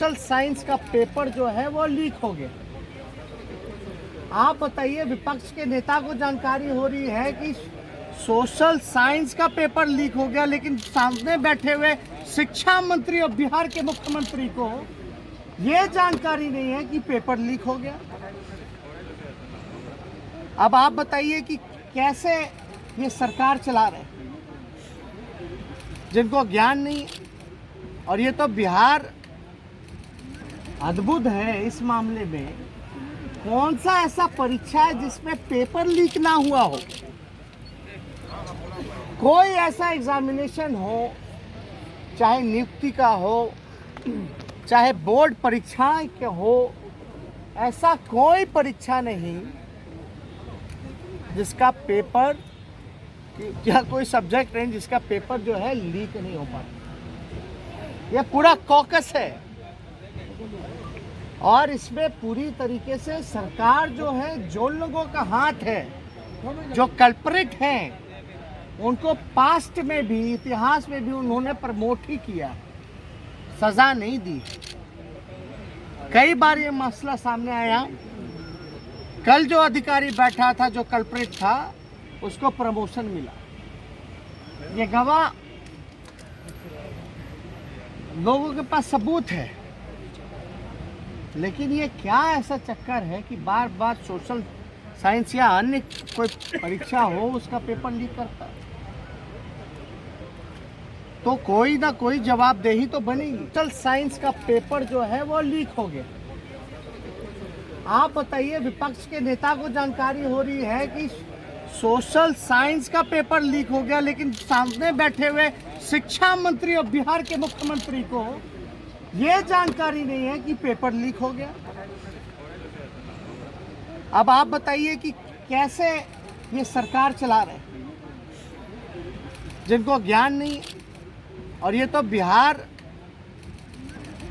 Social science का paper जो है वो लीक हो गया। आप बताइए, विपक्ष के नेता को जानकारी हो रही है कि सोशल साइंस का पेपर लीक हो गया, लेकिन सामने बैठे हुए शिक्षा मंत्री और बिहार के मुख्यमंत्री को ये जानकारी नहीं है कि पेपर लीक हो गया। अब आप बताइए कि कैसे ये सरकार चला रहे हैं, जिनको ज्ञान नहीं। और ये तो बिहार अद्भुत है इस मामले में। कौन सा ऐसा परीक्षा है जिसमें पेपर लीक ना हुआ हो? कोई ऐसा एग्जामिनेशन हो, चाहे नियुक्ति का हो, चाहे बोर्ड परीक्षाएं के हो, ऐसा कोई परीक्षा नहीं जिसका पेपर या कोई सब्जेक्ट नहीं जिसका पेपर जो है लीक नहीं हो पाता। यह पूरा कॉकस है और इसमें पूरी तरीके से सरकार जो है, जो लोगों का हाथ है, जो कल्प्रिट हैं, उनको पास्ट में भी, इतिहास में भी उन्होंने प्रमोट ही किया, सजा नहीं दी। कई बार ये मसला सामने आया। कल जो अधिकारी बैठा था, जो कल्प्रिट था, उसको प्रमोशन मिला। ये गवाह लोगों के पास सबूत है। लेकिन ये क्या ऐसा चक्कर है कि बार बार सोशल साइंस या अन्य कोई परीक्षा हो, उसका पेपर लीक करता है? तो कोई ना कोई जवाबदेही तो बनेगी। सोशल साइंस का पेपर जो है वो लीक हो गया। आप बताइए, विपक्ष के नेता को जानकारी हो रही है कि सोशल साइंस का पेपर लीक हो गया, लेकिन सामने बैठे हुए शिक्षा मंत्री और बिहार के मुख्यमंत्री को ये जानकारी नहीं है कि पेपर लीक हो गया। अब आप बताइए कि कैसे ये सरकार चला रहे हैं, जिनको ज्ञान नहीं। और ये तो बिहार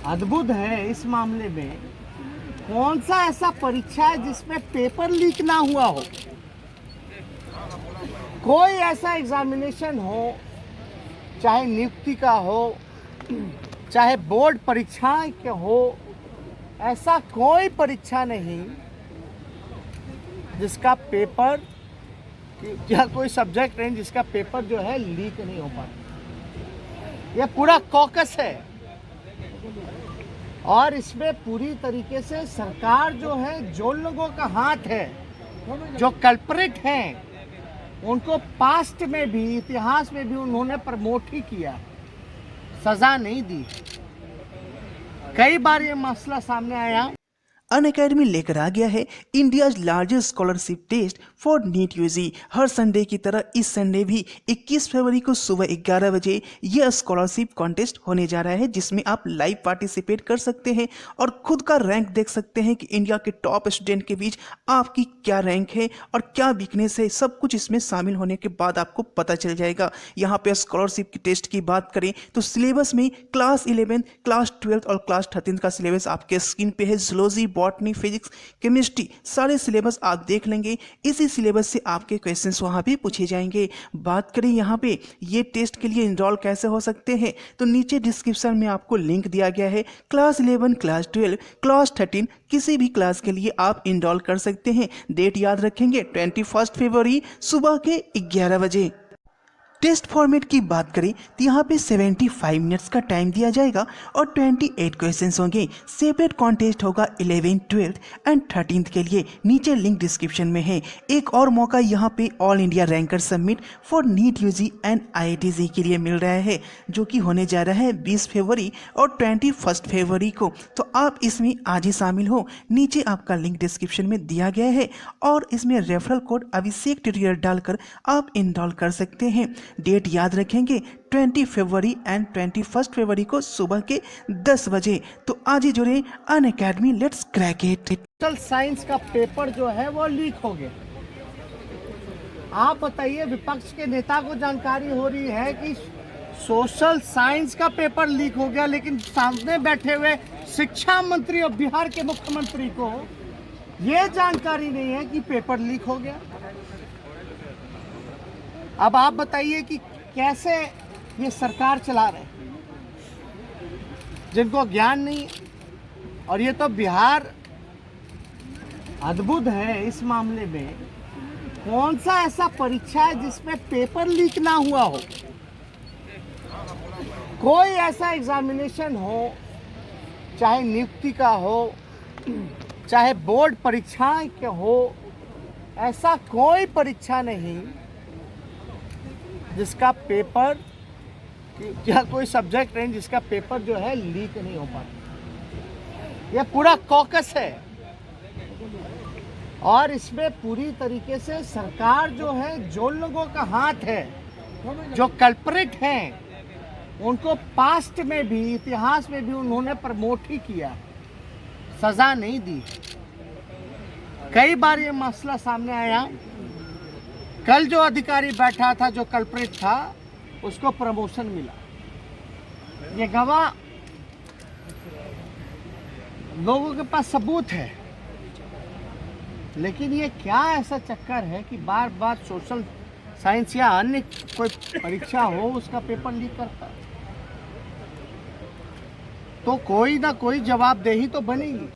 अद्भुत है इस मामले में। कौन सा ऐसा परीक्षा है जिसमें पेपर लीक ना हुआ हो? कोई ऐसा एग्जामिनेशन हो, चाहे नियुक्ति का हो, चाहे बोर्ड परीक्षाएं के हो, ऐसा कोई परीक्षा नहीं जिसका पेपर या कोई सब्जेक्ट नहीं जिसका पेपर जो है लीक नहीं हो पाता। यह पूरा कॉकस है और इसमें पूरी तरीके से सरकार जो है, जो लोगों का हाथ है, जो कल्प्रिट हैं, उनको पास्ट में भी, इतिहास में भी उन्होंने प्रमोट ही किया, सजा नहीं दी। कई बार ये मसला सामने आया। अनअकैडमी लेकर आ गया है India's largest scholarship test for NEET UG. हर संडे की तरह इस संडे भी 21 फरवरी को सुबह 11 बजे यह स्कॉलरशिप कॉन्टेस्ट होने जा रहा है, जिसमें आप लाइव पार्टिसिपेट कर सकते हैं और खुद का रैंक देख सकते हैं कि इंडिया के टॉप स्टूडेंट के बीच आपकी क्या रैंक है और क्या वीकनेस है। सब कुछ इसमें शामिल होने के बाद आपको पता चल जाएगा। यहाँ पे स्कॉलरशिप की टेस्ट की बात करें तो सिलेबस में क्लास 11, क्लास 12 और क्लास 13 का सिलेबस आपके स्क्रीन पे है। जूलॉजी, बॉटनी, फिजिक्स, केमिस्ट्री सारे सिलेबस आप देख लेंगे। इसी सिलेबस से आपके क्वेश्चंस वहां भी पूछे जाएंगे। बात करें यहाँ पे ये टेस्ट के लिए इनरोल कैसे हो सकते हैं, तो नीचे डिस्क्रिप्शन में आपको लिंक दिया गया है। क्लास 11, क्लास 12, क्लास 13 किसी भी क्लास के लिए आप इनरोल कर सकते हैं। डेट याद रखेंगे 21 फरवरी सुबह के 11 बजे। टेस्ट फॉर्मेट की बात करें तो यहाँ पे 75 मिनट्स का टाइम दिया जाएगा और 28 क्वेश्चंस होंगे। सेपरेट कॉन्टेस्ट होगा 11, 12 एंड 13 के लिए। नीचे लिंक डिस्क्रिप्शन में है। एक और मौका यहाँ पे all India ranker submit for NEET UG and IIT के लिए मिल रहा है, जो कि होने जा रहा है 20 फरवरी और 21 फरवरी को। तो आप इसमें आज ही शामिल हो। नीचे आपका लिंक डिस्क्रिप्शन में दिया गया है और इसमें रेफरल कोड अभिषेक ट्यूटोरियल डालकर आप इनरोल कर सकते हैं। डेट याद रखेंगे 20 फरवरी एंड 21 फरवरी को सुबह के 10 बजे। तो आज ही जुड़े Unacademy, let's crack it. Social science का पेपर जो है वो लीक हो गया। आप बताइए, विपक्ष के नेता को जानकारी हो रही है कि सोशल साइंस का पेपर लीक हो गया, लेकिन सामने बैठे हुए शिक्षा मंत्री और बिहार के मुख्यमंत्री को ये जानकारी नहीं है कि पेपर लीक हो गया। अब आप बताइए कि कैसे ये सरकार चला रहे हैं, जिनको ज्ञान नहीं। और ये तो बिहार अद्भुत है इस मामले में। कौन सा ऐसा परीक्षा है जिसमें पेपर लीक ना हुआ हो? कोई ऐसा एग्जामिनेशन हो, चाहे नियुक्ति का हो, चाहे बोर्ड परीक्षाएं के हो, ऐसा कोई परीक्षा नहीं जिसका पेपर या कोई सब्जेक्ट नहीं जिसका पेपर जो है लीक नहीं हो पाता। यह पूरा कॉकस है और इसमें पूरी तरीके से सरकार जो है, जो लोगों का हाथ है, जो कल्प्रिट हैं, उनको पास्ट में भी, इतिहास में भी उन्होंने प्रमोट ही किया, सजा नहीं दी। कई बार ये मसला सामने आया। कल जो अधिकारी बैठा था, जो कल्प्रिट था, उसको प्रमोशन मिला। ये गवाह लोगों के पास सबूत है। लेकिन ये क्या ऐसा चक्कर है कि बार बार सोशल साइंस या अन्य कोई परीक्षा हो उसका पेपर लीक करता है? तो कोई ना कोई जवाबदेही तो बनेगी।